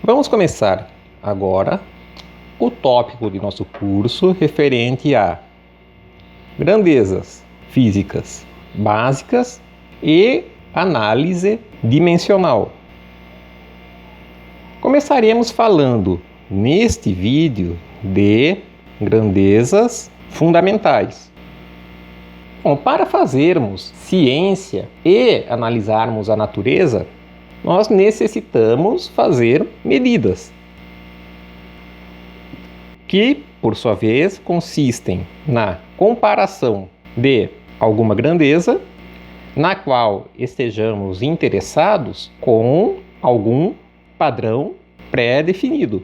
Vamos começar agora o tópico de nosso curso referente a grandezas físicas básicas e análise dimensional. Começaremos falando neste vídeo de grandezas fundamentais. Bom, para fazermos ciência e analisarmos a natureza, nós necessitamos fazer medidas, que, por sua vez, consistem na comparação de alguma grandeza, na qual estejamos interessados com algum padrão pré-definido.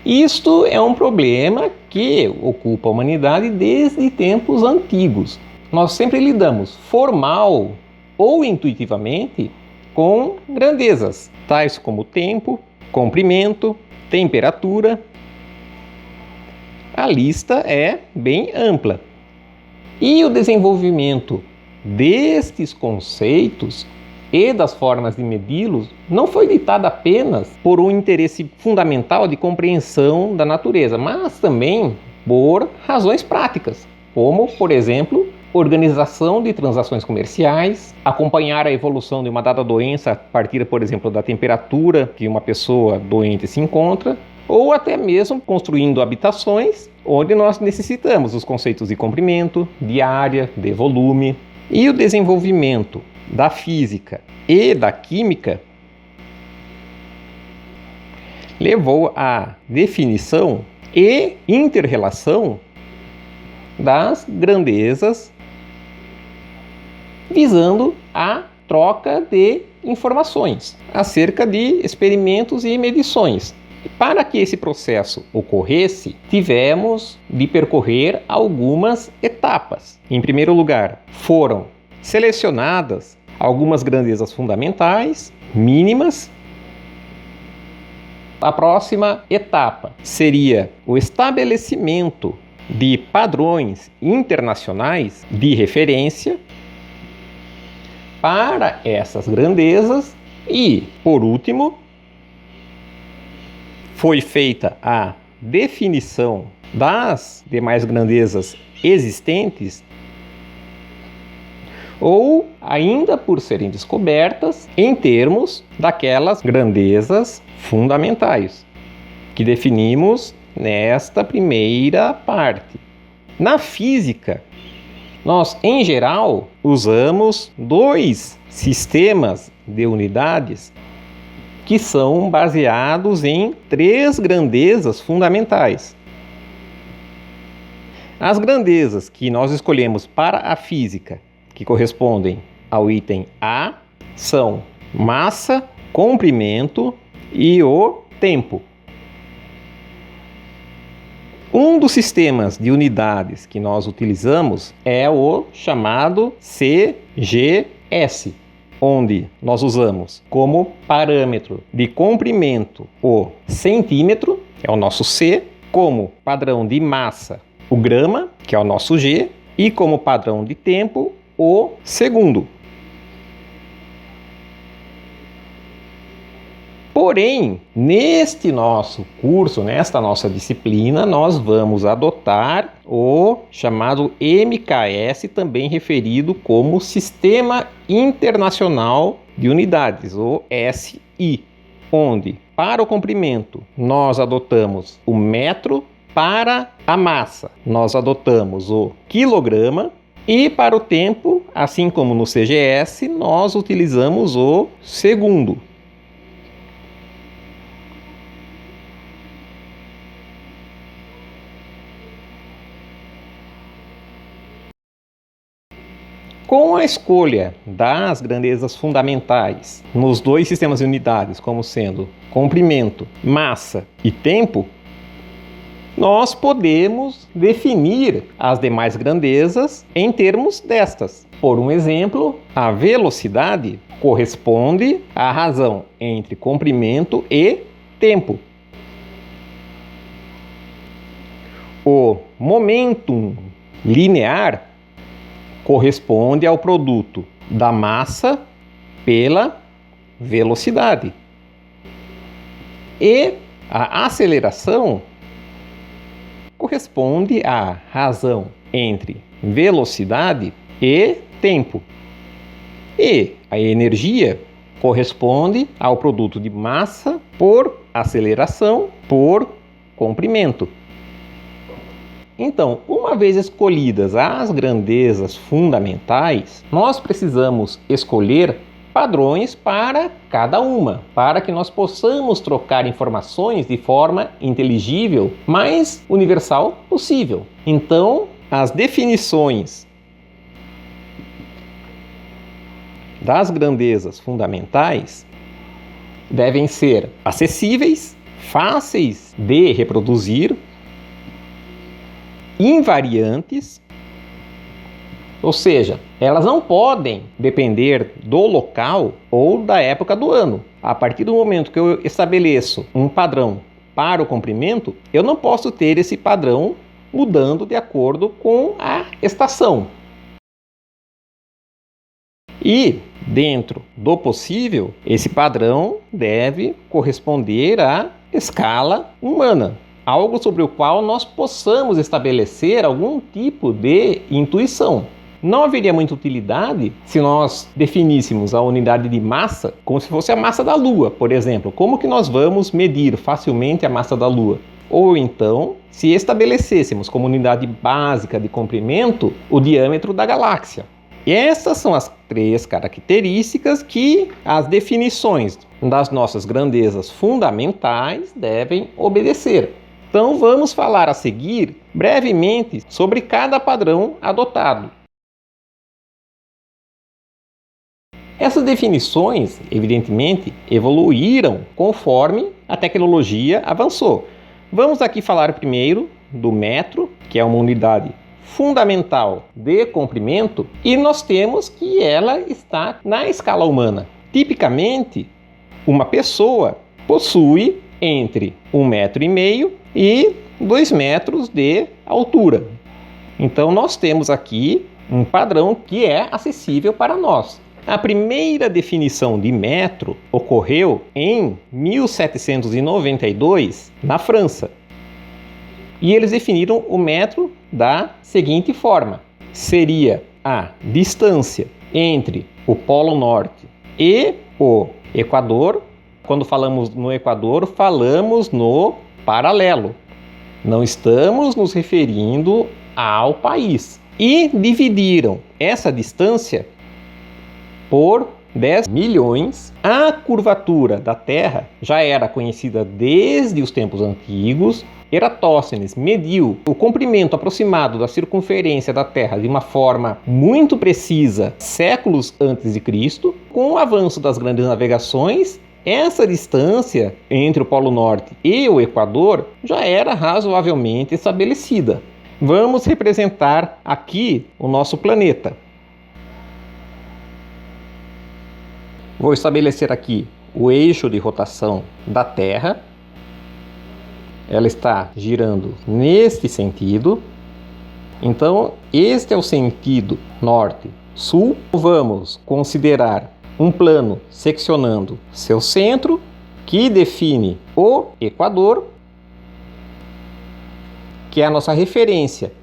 Isto é um problema que ocupa a humanidade desde tempos antigos. Nós sempre lidamos formal ou intuitivamente com grandezas, tais como tempo, comprimento, temperatura. A lista é bem ampla. E o desenvolvimento destes conceitos e das formas de medi-los não foi ditado apenas por um interesse fundamental de compreensão da natureza, mas também por razões práticas, como, por exemplo, organização de transações comerciais, acompanhar a evolução de uma dada doença a partir, por exemplo, da temperatura que uma pessoa doente se encontra, ou até mesmo construindo habitações onde nós necessitamos os conceitos de comprimento, de área, de volume. E o desenvolvimento da física e da química levou à definição e inter-relação das grandezas, visando a troca de informações acerca de experimentos e medições. Para que esse processo ocorresse, tivemos de percorrer algumas etapas. Em primeiro lugar, foram selecionadas algumas grandezas fundamentais, mínimas. A próxima etapa seria o estabelecimento de padrões internacionais de referência para essas grandezas e, por último, foi feita a definição das demais grandezas existentes ou ainda por serem descobertas em termos daquelas grandezas fundamentais que definimos nesta primeira parte. Na física, nós, em geral, usamos dois sistemas de unidades que são baseados em três grandezas fundamentais. As grandezas que nós escolhemos para a física, que correspondem ao item A, são massa, comprimento e o tempo. Um dos sistemas de unidades que nós utilizamos é o chamado CGS, onde nós usamos como parâmetro de comprimento o centímetro, que é o nosso C, como padrão de massa o grama, que é o nosso G, e como padrão de tempo o segundo. Porém, neste nosso curso, nesta nossa disciplina, nós vamos adotar o chamado MKS, também referido como Sistema Internacional de Unidades, o SI, onde, para o comprimento, nós adotamos o metro, para a massa, nós adotamos o quilograma, e para o tempo, assim como no CGS, nós utilizamos o segundo. Com a escolha das grandezas fundamentais nos dois sistemas de unidades, como sendo comprimento, massa e tempo, nós podemos definir as demais grandezas em termos destas. Por um exemplo, a velocidade corresponde à razão entre comprimento e tempo. O momentum linear corresponde ao produto da massa pela velocidade. E a aceleração corresponde à razão entre velocidade e tempo. E a energia corresponde ao produto de massa por aceleração por comprimento. Então, uma vez escolhidas as grandezas fundamentais, nós precisamos escolher padrões para cada uma, para que nós possamos trocar informações de forma inteligível, mais universal possível. Então, as definições das grandezas fundamentais devem ser acessíveis, fáceis de reproduzir, invariantes, ou seja, elas não podem depender do local ou da época do ano. A partir do momento que eu estabeleço um padrão para o comprimento, eu não posso ter esse padrão mudando de acordo com a estação. E, dentro do possível, esse padrão deve corresponder à escala humana, algo sobre o qual nós possamos estabelecer algum tipo de intuição. Não haveria muita utilidade se nós definíssemos a unidade de massa como se fosse a massa da Lua, por exemplo. Como que nós vamos medir facilmente a massa da Lua? Ou então, se estabelecêssemos como unidade básica de comprimento o diâmetro da galáxia. E essas são as 3 características que as definições das nossas grandezas fundamentais devem obedecer. Então vamos falar a seguir brevemente sobre cada padrão adotado. Essas definições, evidentemente, evoluíram conforme a tecnologia avançou. Vamos aqui falar primeiro do metro, que é uma unidade fundamental de comprimento, e nós temos que ela está na escala humana. Tipicamente, uma pessoa possui entre 1,5 metro e 2 metros de altura. Então nós temos aqui um padrão que é acessível para nós. A primeira definição de metro ocorreu em 1792 na França. E eles definiram o metro da seguinte forma: seria a distância entre o Polo Norte e o Equador. Quando falamos no Equador, falamos no paralelo. Não estamos nos referindo ao país. E dividiram essa distância por 10 milhões. A curvatura da Terra já era conhecida desde os tempos antigos. Eratóstenes mediu o comprimento aproximado da circunferência da Terra de uma forma muito precisa séculos antes de Cristo. Com o avanço das grandes navegações, essa distância entre o Polo Norte e o Equador já era razoavelmente estabelecida. Vamos representar aqui o nosso planeta. Vou estabelecer aqui o eixo de rotação da Terra. Ela está girando neste sentido. Então, este é o sentido norte-sul. Vamos considerar um plano seccionando seu centro, que define o Equador, que é a nossa referência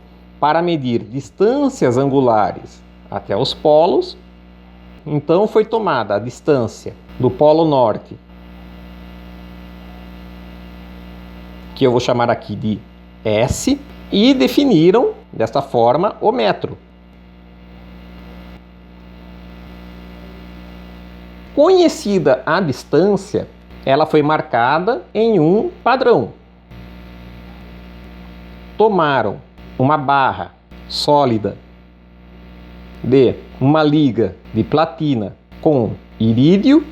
para medir distâncias angulares até os polos. Então foi tomada a distância do Polo Norte, que eu vou chamar aqui de S, e definiram desta forma o metro. Conhecida a distância, ela foi marcada em um padrão. Tomaram uma barra sólida de uma liga de platina com irídio.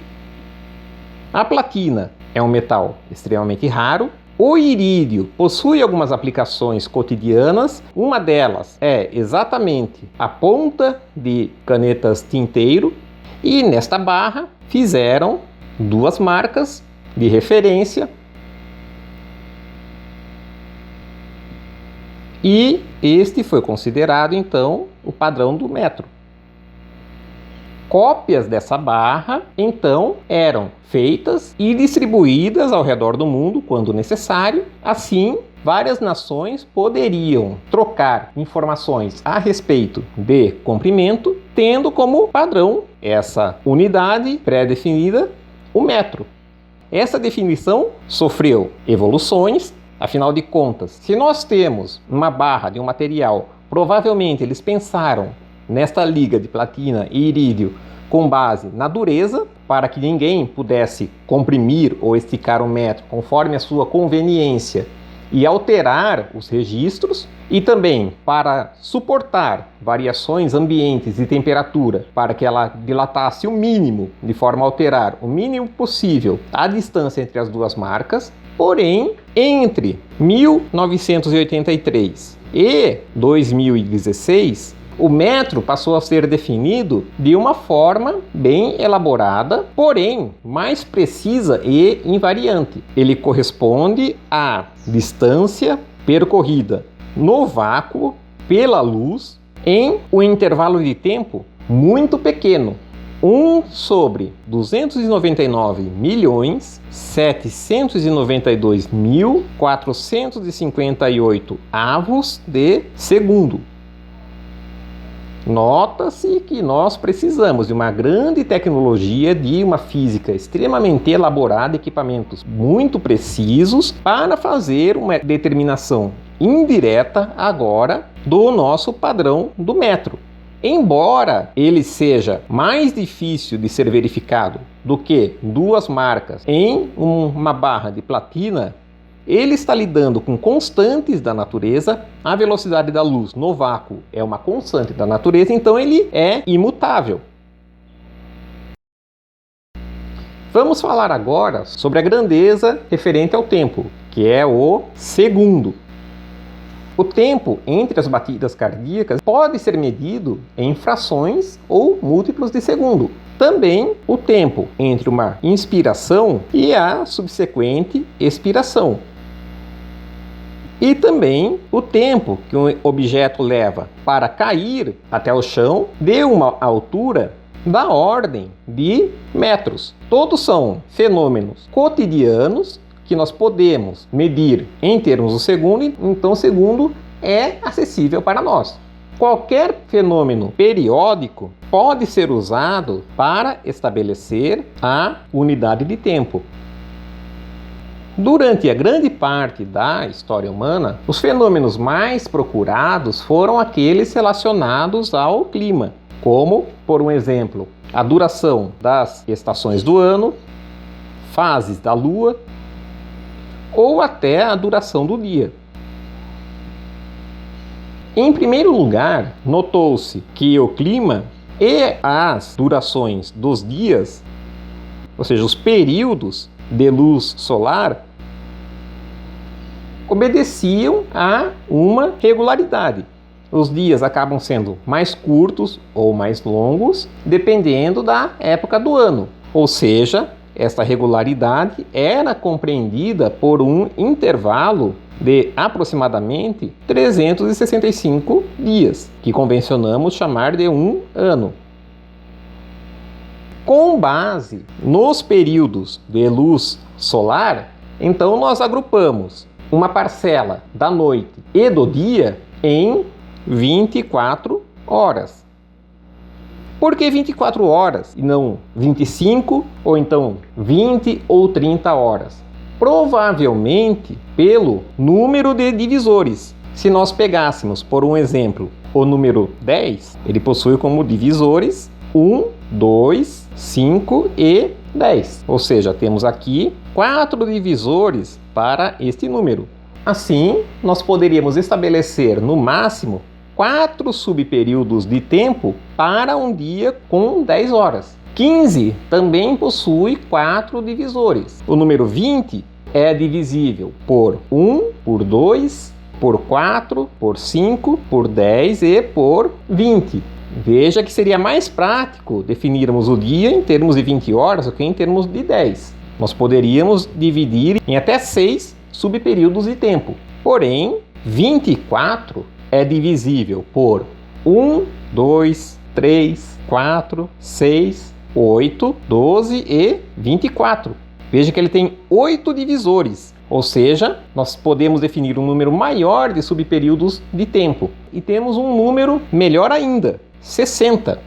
A platina é um metal extremamente raro. O irídio possui algumas aplicações cotidianas. Uma delas é exatamente a ponta de canetas tinteiro. E nesta barra fizeram 2 marcas de referência. E este foi considerado, então, o padrão do metro. Cópias dessa barra, então, eram feitas e distribuídas ao redor do mundo quando necessário. Assim, várias nações poderiam trocar informações a respeito de comprimento, tendo como padrão essa unidade pré-definida, o metro. Essa definição sofreu evoluções, afinal de contas, se nós temos uma barra de um material, provavelmente eles pensaram nesta liga de platina e irídio com base na dureza, para que ninguém pudesse comprimir ou esticar o metro conforme a sua conveniência e alterar os registros, e também para suportar variações ambientes de temperatura, para que ela dilatasse o mínimo, de forma a alterar o mínimo possível a distância entre as duas marcas. Porém, entre 1983 e 2016, o metro passou a ser definido de uma forma bem elaborada, porém mais precisa e invariante. Ele corresponde à distância percorrida no vácuo pela luz em um intervalo de tempo muito pequeno. 1/299.792.458 avos de segundo. Nota-se que nós precisamos de uma grande tecnologia, de uma física extremamente elaborada, equipamentos muito precisos para fazer uma determinação indireta agora do nosso padrão do metro. Embora ele seja mais difícil de ser verificado do que duas marcas em uma barra de platina, ele está lidando com constantes da natureza. A velocidade da luz no vácuo é uma constante da natureza, então ele é imutável. Vamos falar agora sobre a grandeza referente ao tempo, que é o segundo. O tempo entre as batidas cardíacas pode ser medido em frações ou múltiplos de segundo. Também o tempo entre uma inspiração e a subsequente expiração. E também o tempo que um objeto leva para cair até o chão de uma altura da ordem de metros. Todos são fenômenos cotidianos que nós podemos medir em termos do segundo, então o segundo é acessível para nós. Qualquer fenômeno periódico pode ser usado para estabelecer a unidade de tempo. Durante a grande parte da história humana, os fenômenos mais procurados foram aqueles relacionados ao clima, como, por um exemplo, a duração das estações do ano, fases da Lua, ou até a duração do dia. Em primeiro lugar, notou-se que o clima e as durações dos dias, ou seja, os períodos de luz solar, obedeciam a uma regularidade. Os dias acabam sendo mais curtos ou mais longos, dependendo da época do ano. Ou seja, esta regularidade era compreendida por um intervalo de aproximadamente 365 dias, que convencionamos chamar de um ano. Com base nos períodos de luz solar, então nós agrupamos uma parcela da noite e do dia em 24 horas. Por que 24 horas e não 25 ou então 20 ou 30 horas? Provavelmente pelo número de divisores. Se nós pegássemos, por um exemplo, o número 10, ele possui como divisores 1, 2, 5 e 10. Ou seja, temos aqui 4 divisores para este número. Assim, nós poderíamos estabelecer no máximo 4 subperíodos de tempo para um dia com 10 horas. 15 também possui 4 divisores. O número 20 é divisível por 1, por 2, por 4, por 5, por 10 e por 20. Veja que seria mais prático definirmos o dia em termos de 20 horas do que em termos de 10. Nós poderíamos dividir em até 6 subperíodos de tempo. Porém, 24 é divisível por 1, 2, 3, 4, 6, 8, 12 e 24. Veja que ele tem 8 divisores, ou seja, nós podemos definir um número maior de subperíodos de tempo. E temos um número melhor ainda, 60,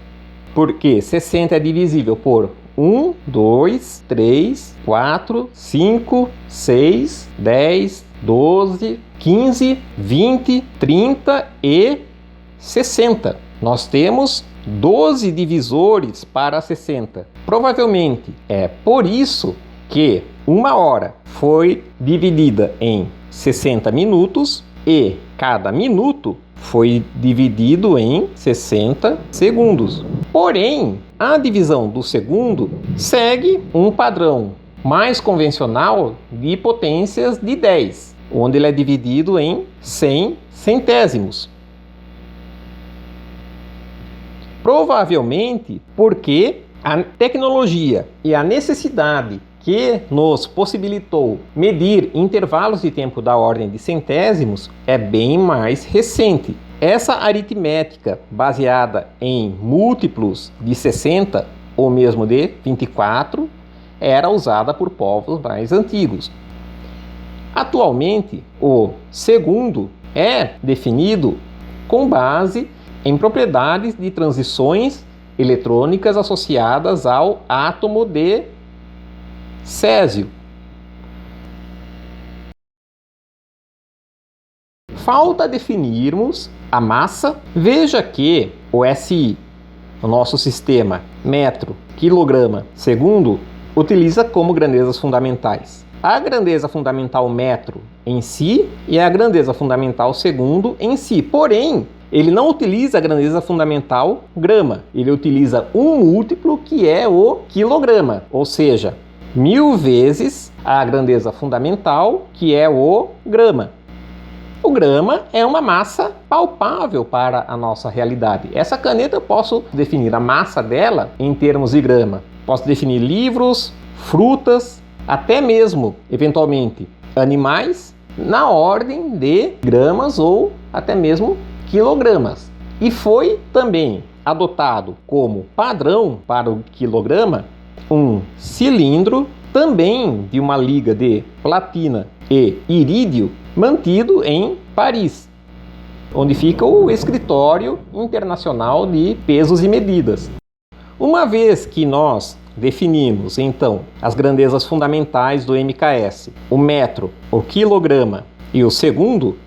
porque 60 é divisível por 1, 2, 3, 4, 5, 6, 10, 12, 15, 20, 30 e 60. Nós temos 12 divisores para 60. Provavelmente é por isso que uma hora foi dividida em 60 minutos e cada minuto foi dividido em 60 segundos. Porém, a divisão do segundo segue um padrão mais convencional de potências de 10, onde ele é dividido em 100 centésimos. Provavelmente porque a tecnologia e a necessidade que nos possibilitou medir intervalos de tempo da ordem de centésimos é bem mais recente. Essa aritmética baseada em múltiplos de 60 ou mesmo de 24 era usada por povos mais antigos. Atualmente, o segundo é definido com base em propriedades de transições eletrônicas associadas ao átomo de césio. Falta definirmos a massa. Veja que o SI, o nosso sistema metro, quilograma, segundo, utiliza como grandezas fundamentais a grandeza fundamental metro em si e a grandeza fundamental segundo em si. Porém, ele não utiliza a grandeza fundamental grama, ele utiliza um múltiplo que é o quilograma, ou seja, 1000 vezes a grandeza fundamental, que é o grama. O grama é uma massa palpável para a nossa realidade. Essa caneta eu posso definir a massa dela em termos de grama. Posso definir livros, frutas, até mesmo, eventualmente, animais na ordem de gramas ou até mesmo quilogramas. E foi também adotado como padrão para o quilograma um cilindro também de uma liga de platina e irídio mantido em Paris, onde fica o Escritório Internacional de Pesos e Medidas. Uma vez que nós definimos, então, as grandezas fundamentais do MKS, o metro, o quilograma e o segundo,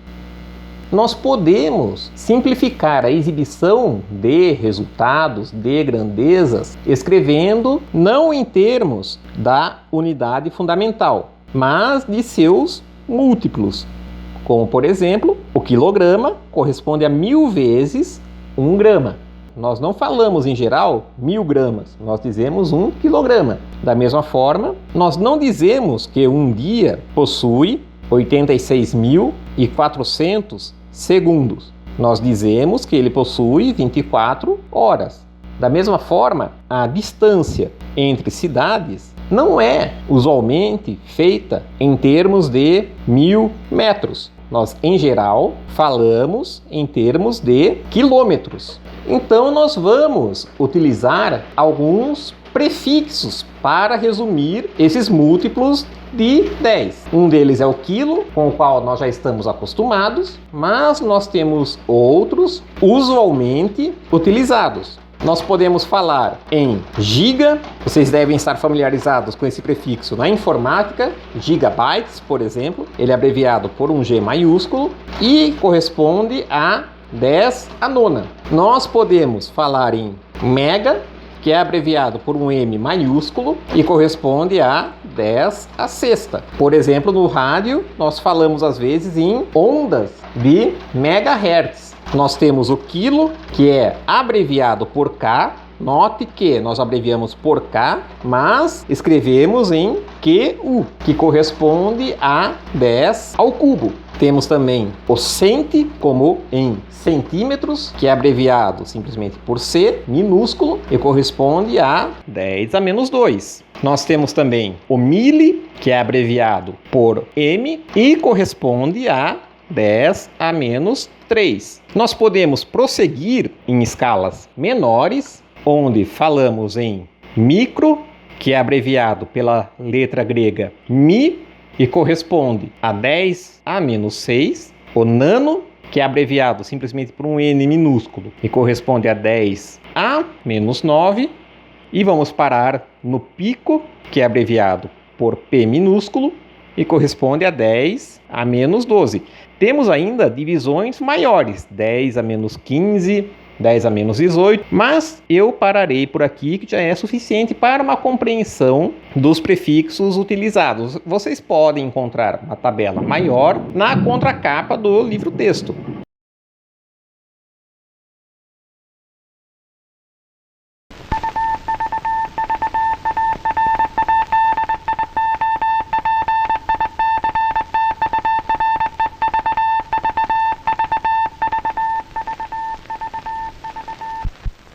nós podemos simplificar a exibição de resultados, de grandezas, escrevendo não em termos da unidade fundamental, mas de seus múltiplos. Como, por exemplo, o quilograma corresponde a 1000 vezes 1 grama. Nós não falamos, em geral, 1000 gramas, nós dizemos 1 quilograma. Da mesma forma, nós não dizemos que um dia possui 86.400 segundos. Nós dizemos que ele possui 24 horas. Da mesma forma, a distância entre cidades não é usualmente feita em termos de 1000 metros. Nós, em geral, falamos em termos de quilômetros. Então, nós vamos utilizar alguns prefixos para resumir esses múltiplos de 10. Um deles é o quilo, com o qual nós já estamos acostumados, mas nós temos outros usualmente utilizados. Nós podemos falar em giga, vocês devem estar familiarizados com esse prefixo na informática, gigabytes, por exemplo, ele é abreviado por um G maiúsculo e corresponde a 10 à nona. Nós podemos falar em mega, que é abreviado por um M maiúsculo e corresponde a 10 à sexta. Por exemplo, no rádio, nós falamos às vezes em ondas de megahertz. Nós temos o quilo, que é abreviado por K. Note que nós abreviamos por K, mas escrevemos em QU, que corresponde a 10 ao cubo. Temos também o centi, como em centímetros, que é abreviado simplesmente por C, minúsculo, e corresponde a 10 a menos 2. Nós temos também o mili, que é abreviado por M, e corresponde a 10 a menos 3. Nós podemos prosseguir em escalas menores, onde falamos em micro, que é abreviado pela letra grega mi, e corresponde a 10 a menos 6. O nano, que é abreviado simplesmente por um n minúsculo, e corresponde a 10 a menos 9. E vamos parar no pico, que é abreviado por p minúsculo, e corresponde a 10 a menos 12. Temos ainda divisões maiores, 10 a menos 15, 10 a menos 18, mas eu pararei por aqui, que já é suficiente para uma compreensão dos prefixos utilizados. Vocês podem encontrar uma tabela maior na contracapa do livro-texto.